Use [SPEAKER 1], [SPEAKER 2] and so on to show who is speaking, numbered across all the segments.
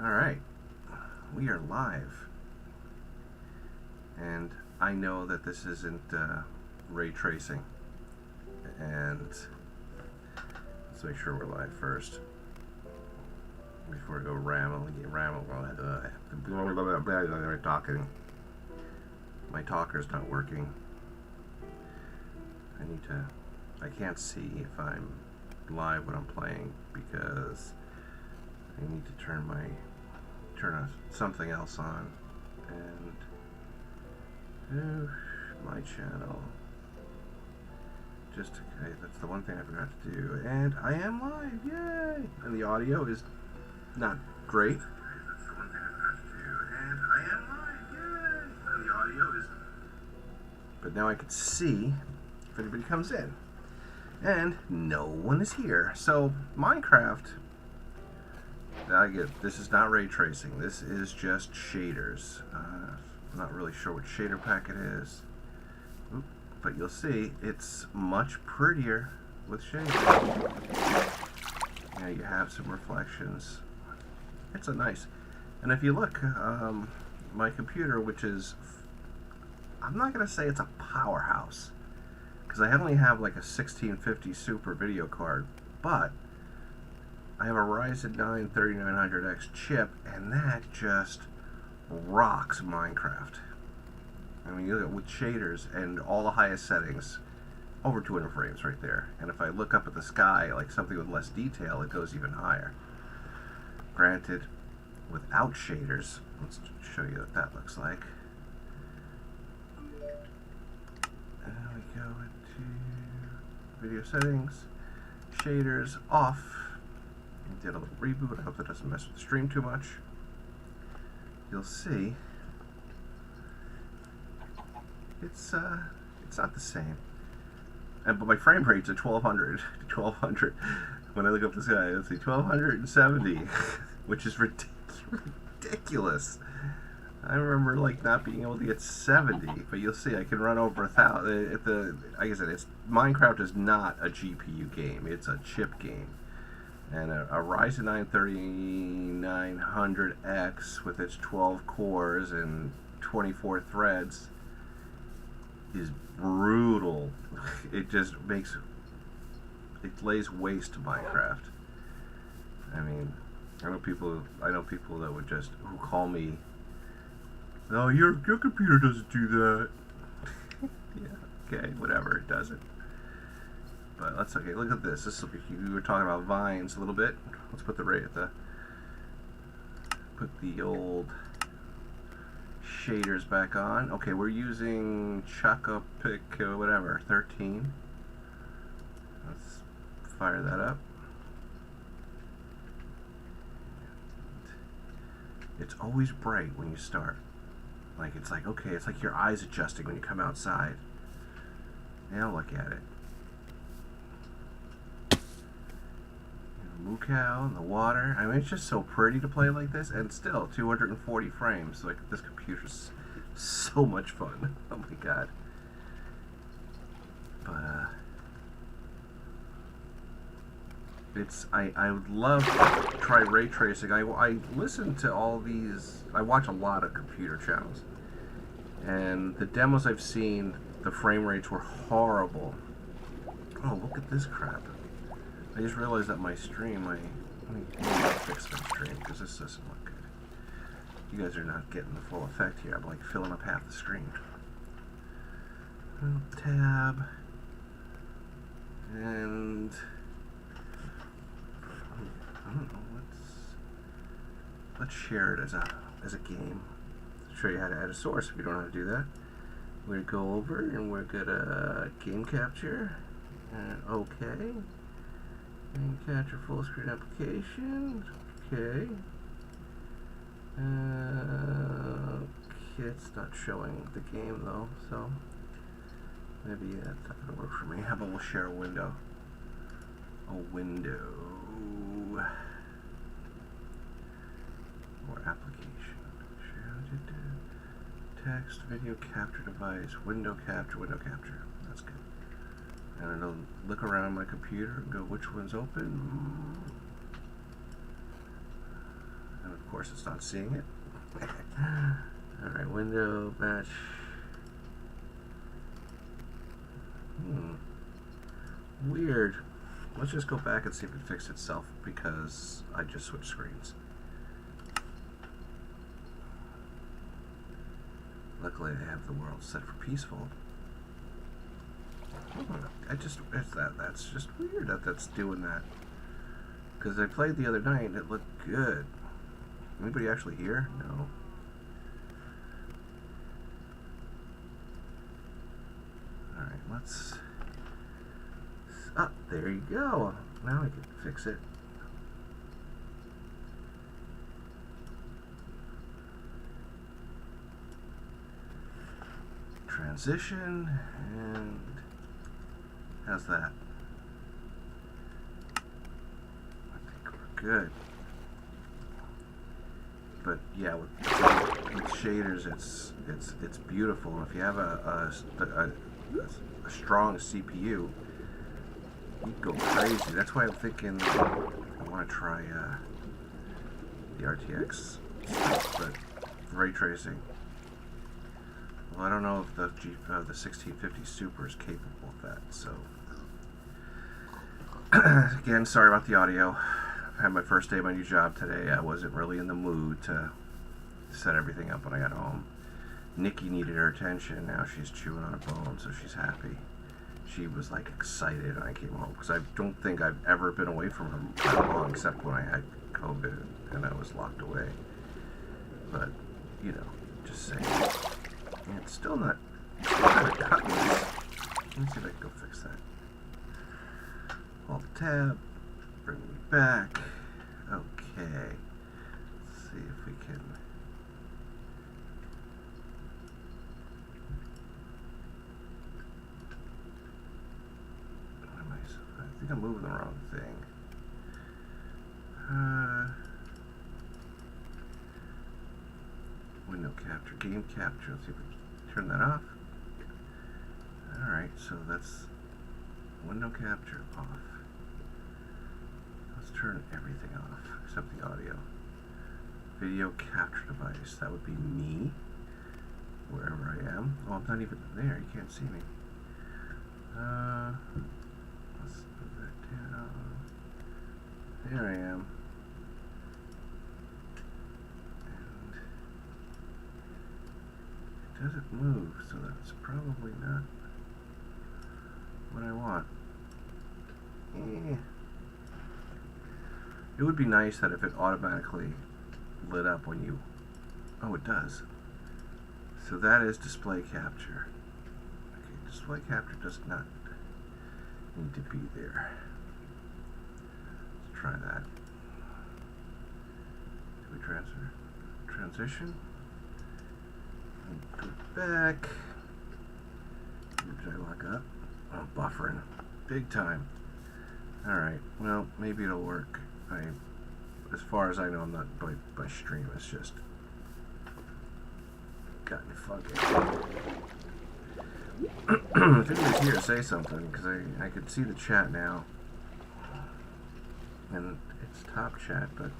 [SPEAKER 1] Alright, we are live, and I know that this isn't ray tracing, and let's make sure we're live first before we go talking. My talker's not working. I can't see if I'm live when I'm playing because I need to turn something else on, and my channel. Okay, that's the one thing I forgot to do, and I am live, yay! And the audio is not great. That's the one thing I forgot to do, and I am live, yay! And the audio is. But now I can see if anybody comes in, and no one is here. So Minecraft. This is not ray tracing. This is just shaders. I'm not really sure what shader pack it is, but you'll see it's much prettier with shaders. Yeah, you have some reflections. It's a nice. And if you look, my computer, which is, I'm not gonna say it's a powerhouse, because I only have like a 1650 Super video card, but I have a Ryzen 9 3900X chip, and that just rocks Minecraft. I mean, you look at with shaders and all the highest settings, over 200 frames right there. And if I look up at the sky, like something with less detail, it goes even higher. Granted, without shaders, let's show you what that looks like. And we go into video settings, shaders off. Did a little reboot. I hope that doesn't mess with the stream too much. You'll see it's not the same. But my frame rate's at 1200. 1200. When I look up the sky, let's see, 1270, which is ridiculous. I remember like not being able to get 70, but you'll see I can run over 1000. Like I said, Minecraft is not a GPU game. It's a chip game. And a Ryzen 9 3900X with its 12 cores and 24 threads is brutal. It just lays waste to Minecraft. I mean, I know people that would who call me, "Oh, your computer doesn't do that." Yeah, okay, whatever, it doesn't. But that's okay. Look at this. We were talking about vines a little bit. Let's put put the old shaders back on. Okay, we're using Chocopic whatever 13. Let's fire that up. It's always bright when you start. It's like okay, it's like your eyes adjusting when you come outside. Now look at it. Moo cow in the water. I mean, it's just so pretty to play like this, and still 240 frames. Like, this computer's so much fun. Oh my god. But I would love to try ray tracing. I listen to all these. I watch a lot of computer channels, and the demos I've seen, the frame rates were horrible. Oh, look at this crap. I just realized that my stream, let me fix my stream because this doesn't look good. You guys are not getting the full effect here. I'm like filling up half the screen. Tab. And I don't know, let's share it as a game. I'll show you how to add a source if you don't know how to do that. We're gonna go over and we're gonna game capture and okay. And capture full screen application. Okay. Okay, it's not showing the game though, so maybe that's not gonna work for me. How about we'll share a window? A window. Or application. Share text, video capture device, window capture. That's good. And it'll look around my computer and go, which one's open? And of course it's not seeing it. Alright, window, match. Weird. Let's just go back and see if it fixed itself, because I just switched screens. Luckily I have the world set for peaceful. That's just weird that that's doing that. Because I played the other night and it looked good. Anybody actually here? No. Alright, let's... Oh, there you go. Now I can fix it. Transition, and how's that? I think we're good. But yeah, with shaders, it's beautiful. If you have a strong CPU, you go crazy. That's why I'm thinking I want to try the RTX stuff, but ray tracing. Well, I don't know if the 1650 Super is capable of that, so... Again, sorry about the audio. I had my first day of my new job today. I wasn't really in the mood to set everything up when I got home. Nikki needed her attention. Now she's chewing on a bone, so she's happy. She was like excited when I came home, because I don't think I've ever been away from her that long, except when I had COVID and I was locked away. But, you know, just saying. And it's still not kind of cutting it. Let me see if I can go fix that. Alt tab, bring me back. Okay. Let's see if we can. What am I think I'm moving the wrong thing. Window capture, game capture. Let's see if we can turn that off. Alright, so that's window capture off. Let's turn everything off except the audio. Video capture device. That would be me, wherever I am. Oh, I'm not even there. You can't see me. Let's move that down. There I am. Doesn't move, so that's probably not what I want. It would be nice that if it automatically lit up when you... Oh, it does. So that is display capture. Okay, display capture does not need to be there. Let's try that. Do we transfer? Transition? Go back. Did I lock up? Oh, buffering. Big time. Alright, well, maybe it'll work. As far as I know, I'm not by stream. It's just got me funky. If anybody's here, say something, because I can see the chat now. And it's top chat, but...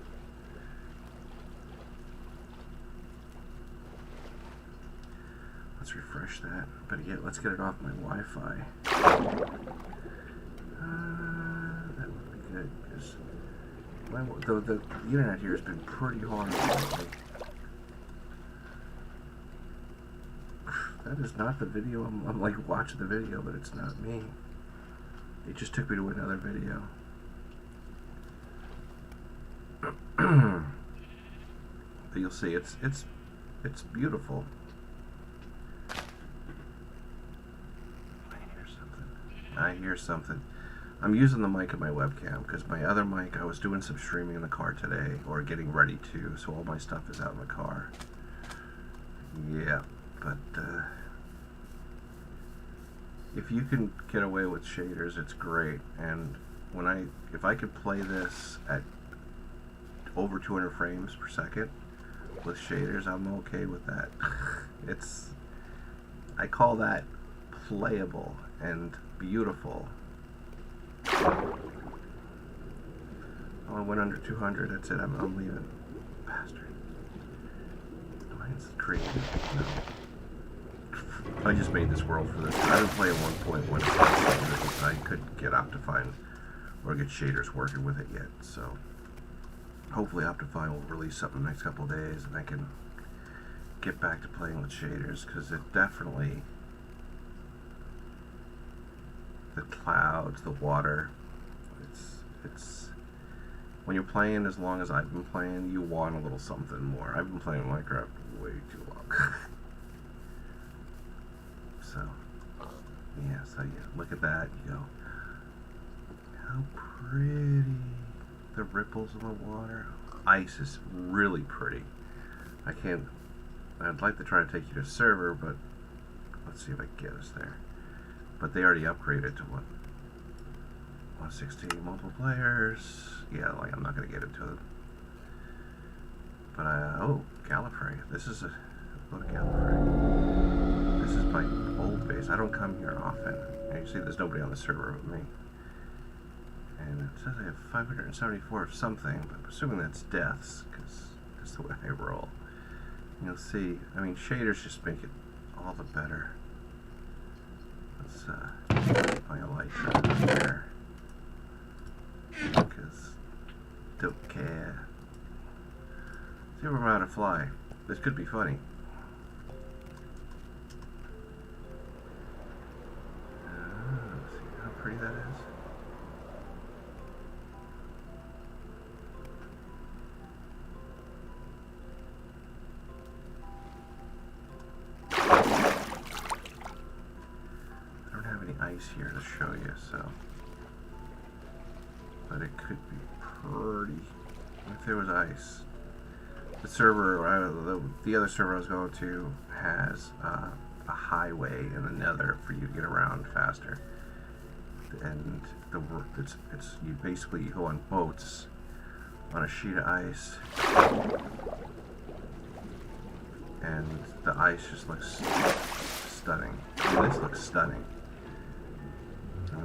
[SPEAKER 1] Let's refresh that. But yeah, let's get it off my Wi-Fi. That would be good, because the internet here has been pretty hard lately. That is not the video. I'm like watching the video, but it's not me. It just took me to another video. But you'll see, it's beautiful. I hear something. I'm using the mic of my webcam because my other mic, I was doing some streaming in the car today, or getting ready to, so all my stuff is out in the car. Yeah, but if you can get away with shaders, it's great. And if I could play this at over 200 frames per second with shaders, I'm okay with that. I call that playable and beautiful. Oh, I went under 200. That's it. I'm leaving. Bastard. Mine's creative. No. I just made this world for this. I've been playing 1.1. I couldn't get Optifine or get shaders working with it yet, so hopefully Optifine will release something in the next couple of days and I can get back to playing with shaders, because it definitely, the clouds, the water, it's when you're playing as long as I've been playing, you want a little something more. I've been playing Minecraft way too long. So yeah, so yeah, look at that, you go, how pretty. The ripples in the water. Ice is really pretty. I'd like to try to take you to server, but let's see if I can get us there. But they already upgraded to what? 116 multiple players. Yeah, like I'm not gonna get into it. But oh, Gallifrey. This is go to Gallifrey. This is my old base. I don't come here often. And you see there's nobody on the server with me. And it says I have 574 of something, but I'm assuming that's deaths, because that's the way I roll. And you'll see, I mean, shaders just make it all the better. Let's find a light shot there, because don't care. See if we're about to fly. This could be funny. See how pretty that is. Ice here to show you, so, but it could be pretty if there was ice. The server, the other server I was going to has a highway in the nether for you to get around faster, and it's you basically go on boats on a sheet of ice, and the ice just looks stunning. I mean, this looks stunning.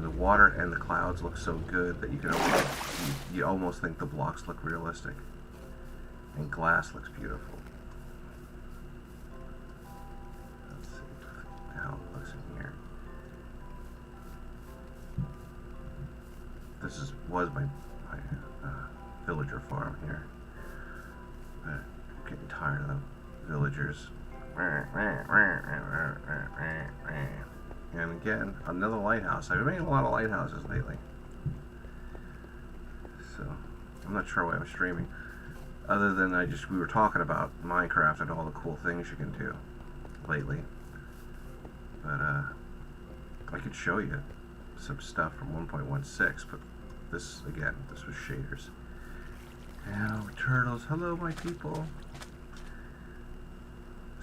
[SPEAKER 1] The water and the clouds look so good that you almost think the blocks look realistic. And glass looks beautiful. Let's see how it looks in here. This was my villager farm here. But I'm getting tired of the villagers. And again, another lighthouse. I've been making a lot of lighthouses lately. So, I'm not sure why I'm streaming. Other than we were talking about Minecraft and all the cool things you can do lately. But, I could show you some stuff from 1.16, but this was shaders. Now, turtles. Hello, my people.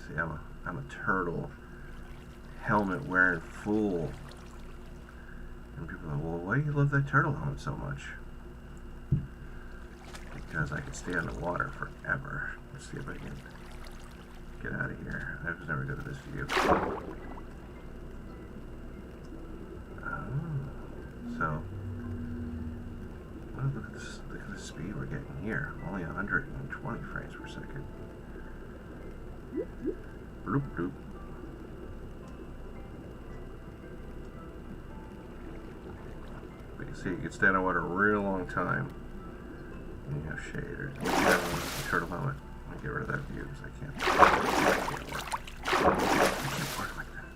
[SPEAKER 1] See, I'm a turtle. Helmet wearing fool. And people are like, well, why do you love that turtle helmet so much? Because I can stay underwater forever. Let's see if I can get out of here. I was never good at this view. So, well, look at the speed we're getting here. Only 120 frames per second. Bloop bloop. But you see, you can stay underwater a real long time. And you have shaders. You have a turtle helmet. I'm gonna get rid of that view because I can't work. I can't work like that.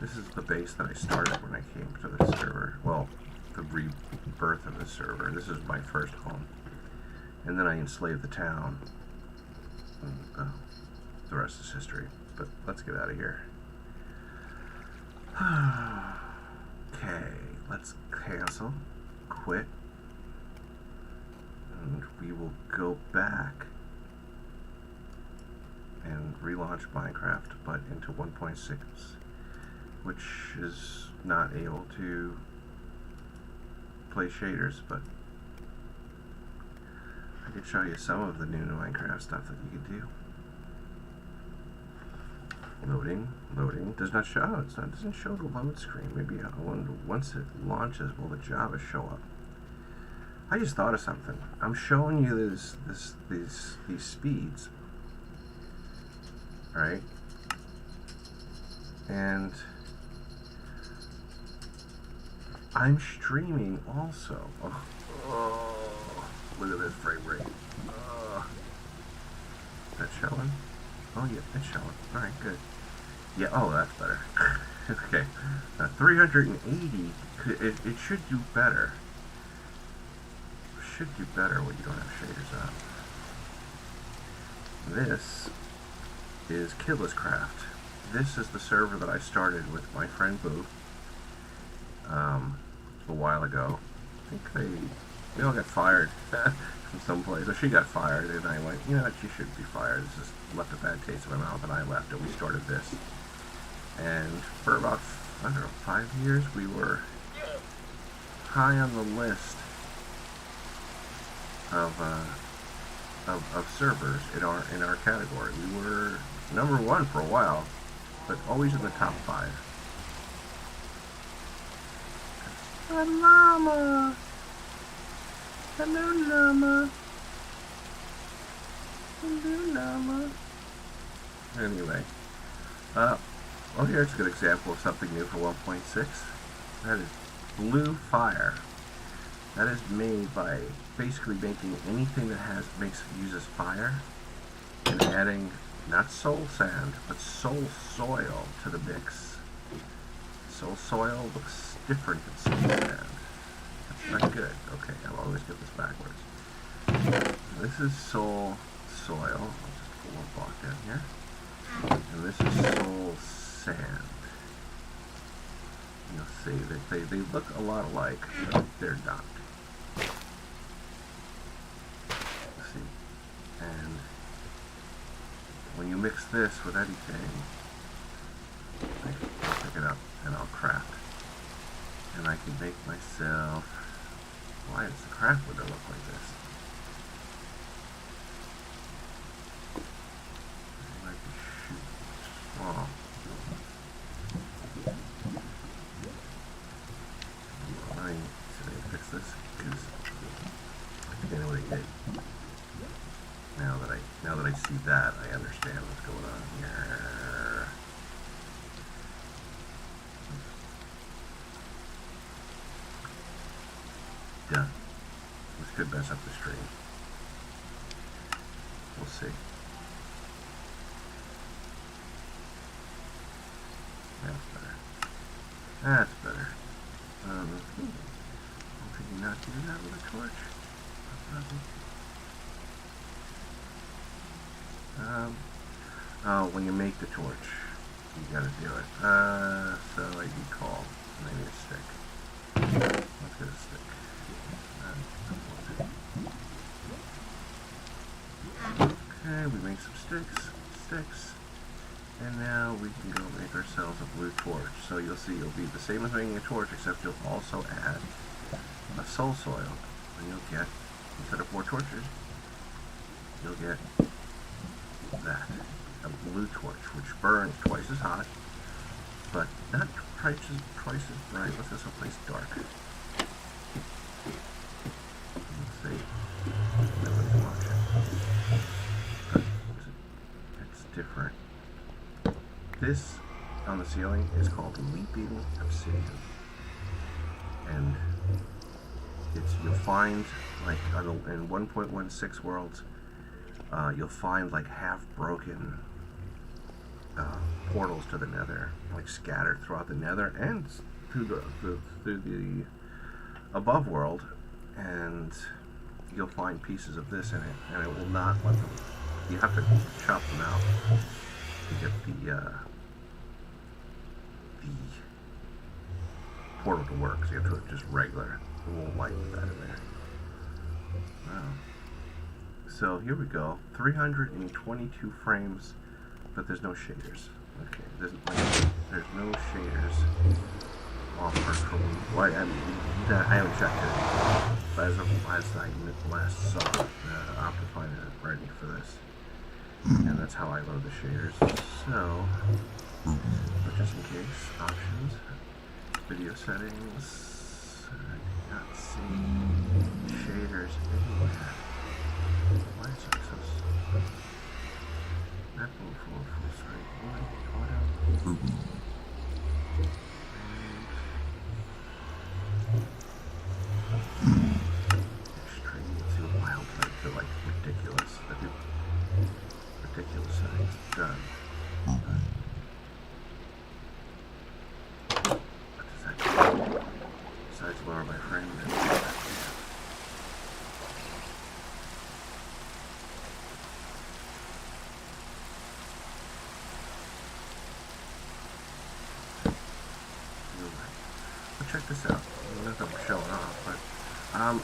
[SPEAKER 1] This is the base that I started when I came to the server. Well, the rebirth of the server. This is my first home. And then I enslaved the town. And, the rest is history. But let's get out of here. Okay, let's cancel, quit, and we will go back and relaunch Minecraft, but into 1.6, which is not able to play shaders, but I could show you some of the new Minecraft stuff that you can do. Loading, does not show, it doesn't show the load screen. Maybe once it launches, will the Java show up? I just thought of something. I'm showing you these speeds, right? And I'm streaming also. Oh, look at this frame rate. That's showing? Oh yeah, it's showing. Alright, good. Yeah, oh, that's better. Okay. 380, it should do better. Should do better when you don't have shaders up. This is Kidless Craft. This is the server that I started with my friend Boo a while ago. I think they all got fired from someplace. Or she got fired, and I went, you know what, she shouldn't be fired. This just left a bad taste in my mouth, and I left, and we started this. And for about, I don't know, 5 years, we were high on the list of servers in our category. We were number 1 for a while, but always in the top 5. A llama! Hello, llama! Hello, llama! Anyway, well, here's a good example of something new for 1.6. That is Blue Fire. That is made by basically making anything that uses fire and adding not soul sand, but soul soil to the mix. Soul soil looks different than soul sand. That's not good. Okay, I'll always get this backwards. This is soul soil. I'll just put one block down here. And this is soul sand. You'll see that they look a lot alike, but they're not. See, and when you mix this with anything, I'll pick it up and I'll craft, and I can make myself. Why does the craft window look like this? I can shoot small. Fix this because I think I know what I did. Now that I see that, I understand what's going on here. Done. This could mess up the stream. We'll see. That's better. That's better. Could you not do that with a torch? Oh, when you make the torch, you gotta do it. So I need coal, and I need a stick. Let's get a stick. Okay, we make some sticks, and now we can go make ourselves a blue torch. So you'll see it'll be the same as making a torch, except you'll also add a soul soil, and you'll get, instead of 4 torches, you'll get that, a blue torch, which burns twice as hot, but not twice as bright. Let's go someplace dark. Let's see. Nobody's watching. But it's different. This on the ceiling is called Leaping Obsidian, and you'll find, like, in 1.16 worlds, you'll find like half-broken portals to the Nether, like scattered throughout the Nether and through the above world, and you'll find pieces of this in it, and it will not let them. You have to chop them out to get the portal to work. So you have to just regular. It won't light with that in there. Wow. So here we go. 322 frames, but there's no shaders. Okay, there's no shaders offered from. Well, I haven't checked it, but as of last night, last saw, Optifine is ready for this, and that's how I load the shaders. So, but just in case, options, video settings. I cannot see shaders anywhere. Why is it so... That full screen. Auto. Extreme. Let's see what mild type. They're like ridiculous. I do ridiculous settings. Done. What does that do? Besides lower my frame rate. Check this out. Not that we're showing off, but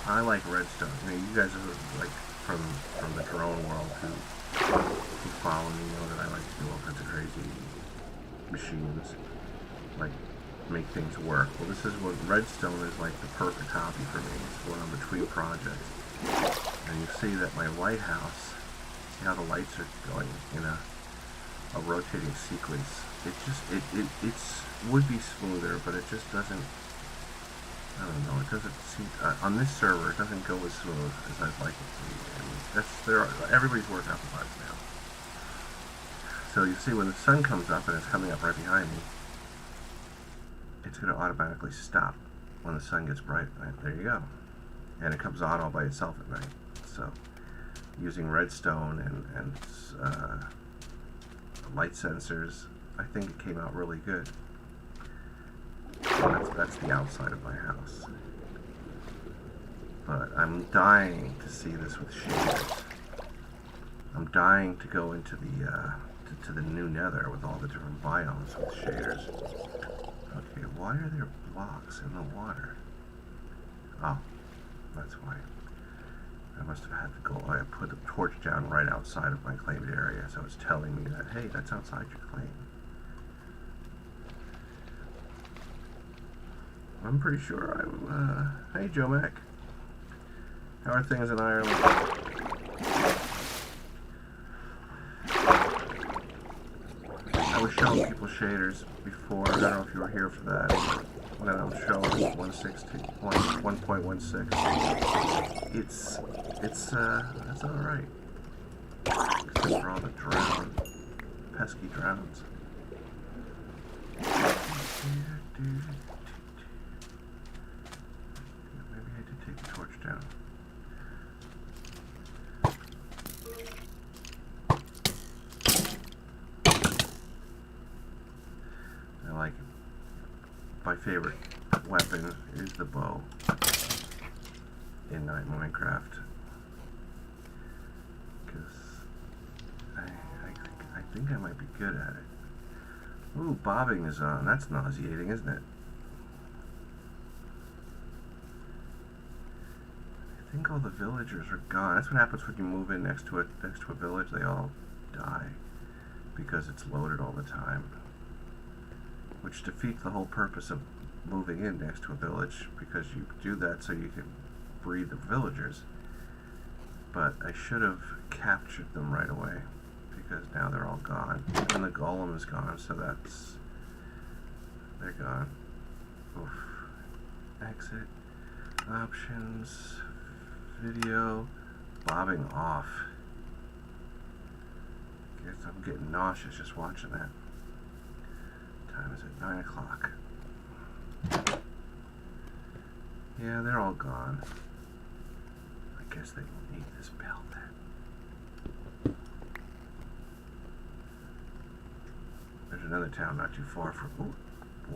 [SPEAKER 1] I like redstone. You know, you guys are like from the drone world who follow me know that I like to do all kinds of crazy machines, like make things work. Well, this is what redstone is like the perfect hobby for me. It's when I'm between projects, and you see that my lighthouse, see how the lights are going in a rotating sequence. It just it's would be smoother, but it just doesn't. I don't know. It doesn't seem on this server. It doesn't go as smooth as I'd like it to be. And everybody's working out the bugs now. So you see, when the sun comes up and it's coming up right behind me, it's going to automatically stop when the sun gets bright. Right, there you go, and it comes on all by itself at night. So using redstone and light sensors, I think it came out really good. That's the outside of my house. But I'm dying to see this with shaders. I'm dying to go into the to the new nether with all the different biomes with shaders. Okay, why are there blocks in the water? Oh, that's why. I must have had to go. I put the torch down right outside of my claimed area, so it's telling me that, hey, that's outside your claim. I'm pretty sure I'm, hey Joe Mac. How are things in Ireland? I was showing people shaders before. I don't know if you were here for that. When I'm showing 1.16. It's alright. Except for all the pesky drowns. Take the torch down. I like it. My favorite weapon is the bow in Minecraft, because I think I might be good at it. Ooh, bobbing is on. That's nauseating, isn't it? I think all the villagers are gone. That's what happens when you move in next to a village. They all die because it's loaded all the time, which defeats the whole purpose of moving in next to a village, because you do that so you can breed the villagers. But I should have captured them right away, because now they're all gone. And the golem is gone, so they're gone. Oof. Exit. Options. Video. Bobbing off. Guess I'm getting nauseous just watching that. Time is it? 9 o'clock. Yeah, they're all gone. I guess they don't need this bell then. There's another town not too far from... Ooh,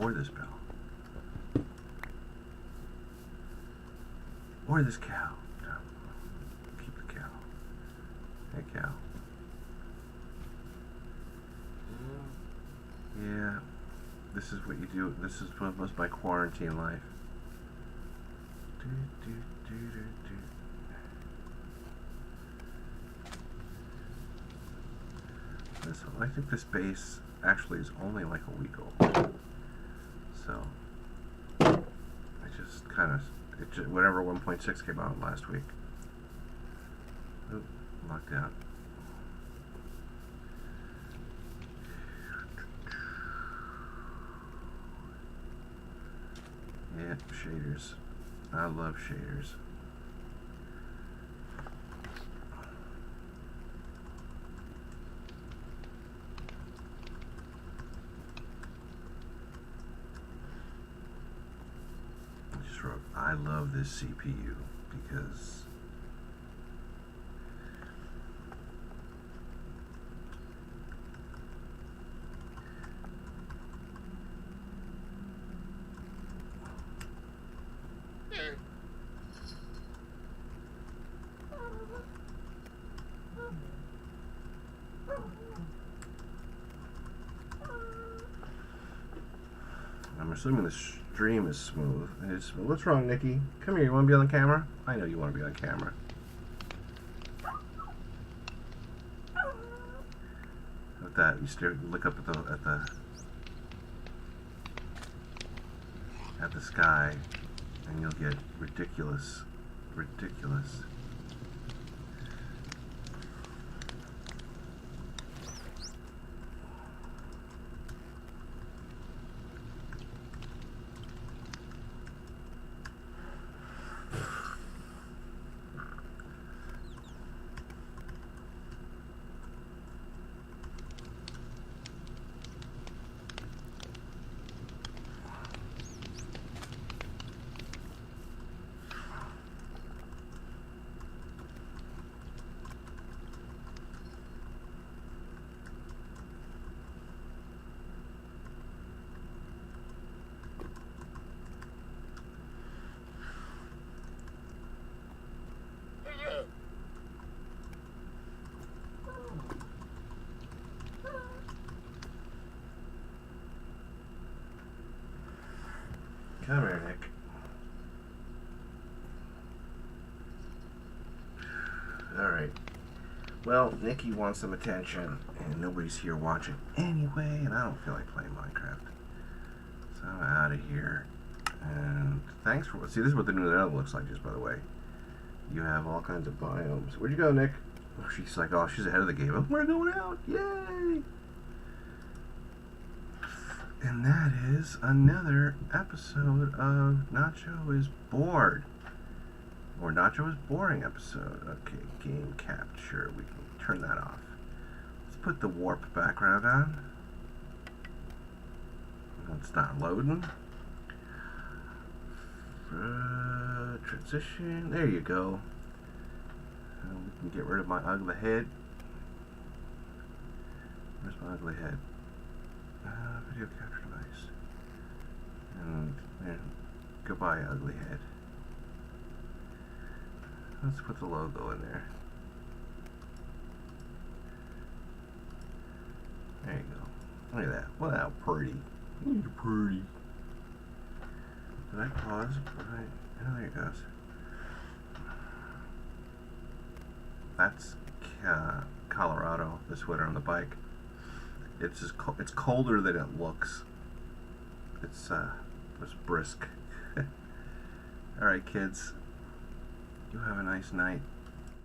[SPEAKER 1] or this bell. Or this cow. No. Keep the cow. Hey, cow. Yeah. This is what you do. This is what was my quarantine life. I think this base actually is only like a week old. So, I just kind of, whatever 1.6 came out last week. Oop, locked out. Yeah, shaders. I love shaders. throat. I love this CPU because I'm assuming the stream is smooth. It's smooth. What's wrong, Nikki? Come here. You want to be on the camera? I know you want to be on camera. With that, you look up at the sky, and you'll get ridiculous. Come here, Nick. Alright. Well, Nikki wants some attention, and nobody's here watching anyway, and I don't feel like playing Minecraft. So I'm out of here. And thanks for... See, this is what the new nether looks like, just by the way. You have all kinds of biomes. Where'd you go, Nick? Oh, she's like, oh, she's ahead of the game. Oh, we're going out. Yay! And that is another episode of Nacho is Bored. Or Nacho is Boring episode. Okay, game capture. We can turn that off. Let's put the warp background on. It's not loading. Transition. There you go. We can get rid of my ugly head. Where's my ugly head? Video capture device. And goodbye, ugly head. Let's put the logo in there. There you go. Look at that. Well, how pretty. You're pretty. Did I pause? Right. Oh, there it goes. That's Colorado, the sweater on the bike. It's just it's colder than it looks. It's brisk. All right, kids. You have a nice night.